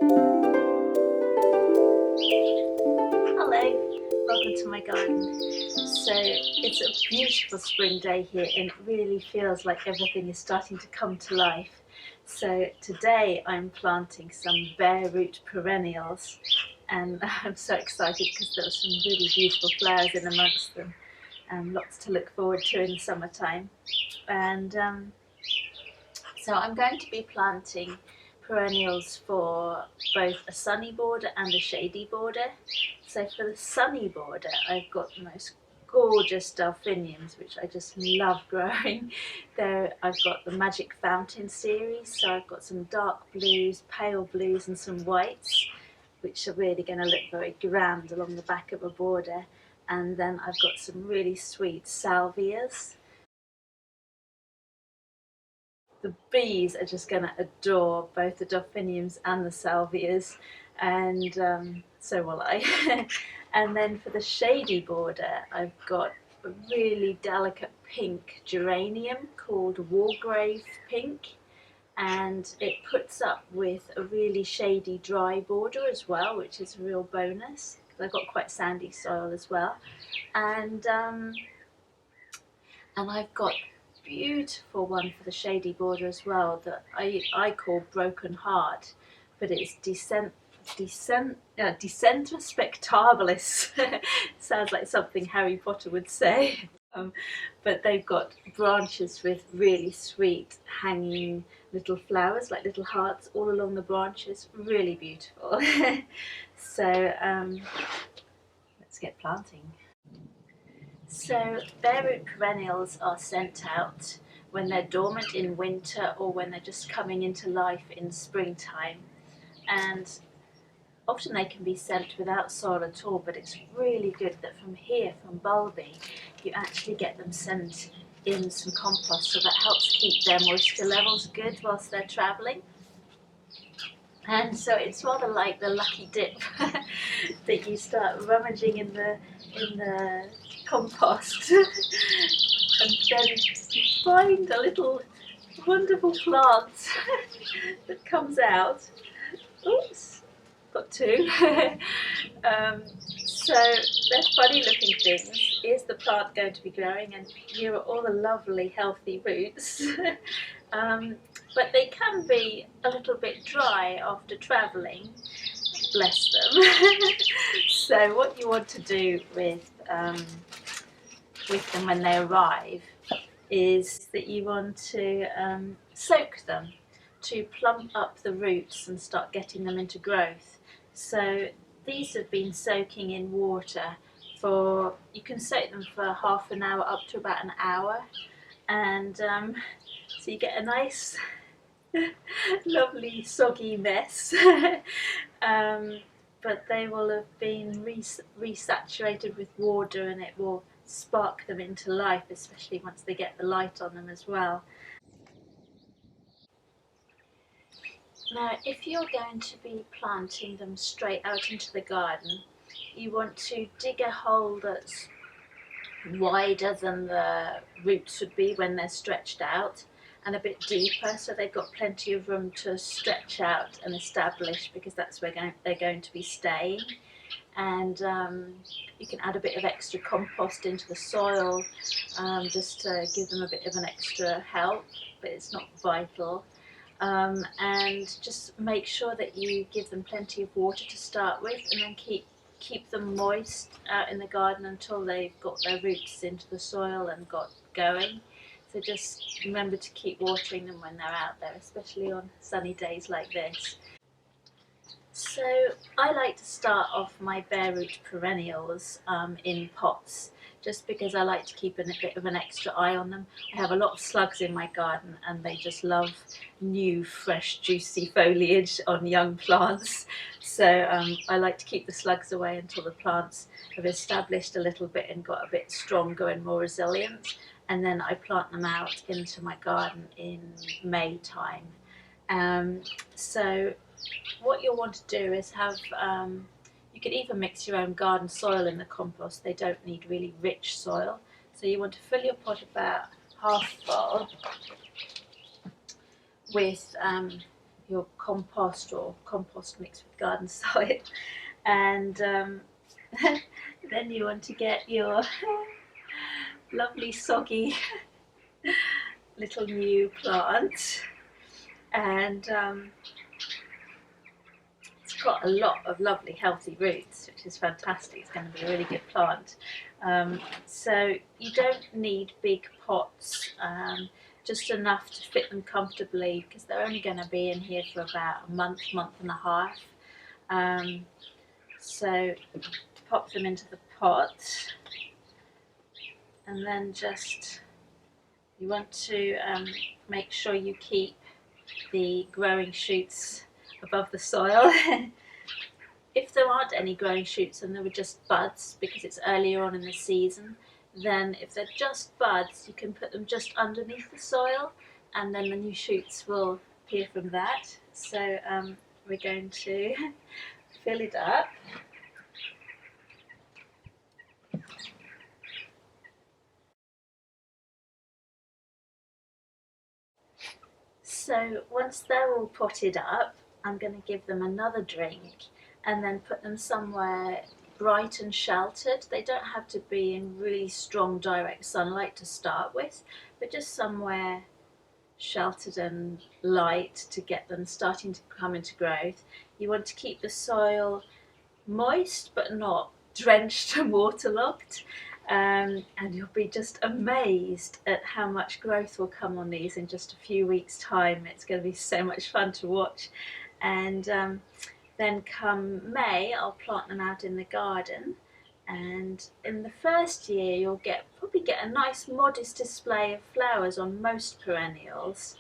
Hello, welcome to my garden. So it's a beautiful spring day here and it really feels like everything is starting to come to life. So today I'm planting some bare root perennials and I'm so excited because there are some really beautiful flowers in amongst them and lots to look forward to in the summertime. And so I'm going to be planting perennials for both a sunny border and a shady border. So for the sunny border, I've got the most gorgeous delphiniums, which I just love growing. There I've got the Magic Fountain series, so I've got some dark blues, pale blues and some whites, which are really going to look very grand along the back of a border. And then I've got some really sweet salvias. The bees are just going to adore both the delphiniums and the salvias, and so will I. And then for the shady border, I've got a really delicate pink geranium called Wargrave Pink, and it puts up with a really shady dry border as well, which is a real bonus because I've got quite sandy soil as well. And I've got a beautiful one for the shady border as well that I call Broken Heart, but it's Descenta spectabilis. Sounds like something Harry Potter would say. But they've got branches with really sweet hanging little flowers, like little hearts all along the branches. Really beautiful. So let's get planting. So bare root perennials are sent out when they're dormant in winter or when they're just coming into life in springtime, and often they can be sent without soil at all, but it's really good that from here, from Bulby, you actually get them sent in some compost, so that helps keep their moisture levels good whilst they're travelling. And so it's rather like the lucky dip that you start rummaging in the compost and then you find a little wonderful plant that comes out. Oops, got two. So they're funny looking things. Is the plant going to be growing? And here are all the lovely healthy roots. But they can be a little bit dry after travelling, bless them. So what you want to do with them when they arrive is that you want to soak them to plump up the roots and start getting them into growth. So these have been soaking in water for, you can soak them for half an hour up to about an hour, and so you get a nice lovely soggy mess. But they will have been resaturated with water and it will spark them into life, especially once they get the light on them as well. Now, if you're going to be planting them straight out into the garden, you want to dig a hole that's wider than the roots would be when they're stretched out, and a bit deeper, so they've got plenty of room to stretch out and establish, because that's where they're going to be staying. And you can add a bit of extra compost into the soil, just to give them a bit of an extra help, but it's not vital. And just make sure that you give them plenty of water to start with, and then keep them moist out in the garden until they've got their roots into the soil and got going. So just remember to keep watering them when they're out there, especially on sunny days like this. So I like to start off my bare root perennials in pots, just because I like to keep a bit of an extra eye on them. I have a lot of slugs in my garden and they just love new, fresh, juicy foliage on young plants. So I like to keep the slugs away until the plants have established a little bit and got a bit stronger and more resilient. And then I plant them out into my garden in May time. So what you'll want to do is have, you can even mix your own garden soil in the compost. They don't need really rich soil. So you want to fill your pot about half full with your compost or compost mixed with garden soil, and then you want to get your lovely soggy little new plant, and it's got a lot of lovely healthy roots, which is fantastic. It's going to be a really good plant. So you don't need big pots, just enough to fit them comfortably, because they're only going to be in here for about a month, month and a half. So pop them into the pot, and then just you want to make sure you keep the growing shoots above the soil. If there aren't any growing shoots and there were just buds because it's earlier on in the season, then if they're just buds, you can put them just underneath the soil, and then the new shoots will appear from that. So we're going to fill it up. So once they're all potted up, I'm going to give them another drink and then put them somewhere bright and sheltered. They don't have to be in really strong direct sunlight to start with, but just somewhere sheltered and light to get them starting to come into growth. You want to keep the soil moist but not drenched and waterlogged. And you'll be just amazed at how much growth will come on these in just a few weeks' time. It's going to be so much fun to watch. And then come May, I'll plant them out in the garden. And in the first year, you'll probably get a nice modest display of flowers on most perennials,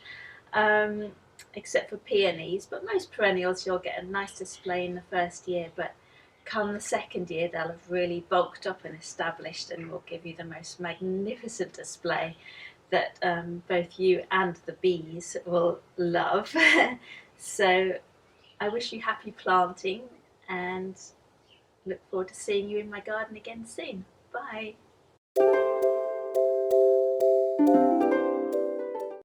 except for peonies. But most perennials, you'll get a nice display in the first year. But come the second year, they'll have really bulked up and established, and will give you the most magnificent display that both you and the bees will love. So I wish you happy planting, and look forward to seeing you in my garden again soon. Bye.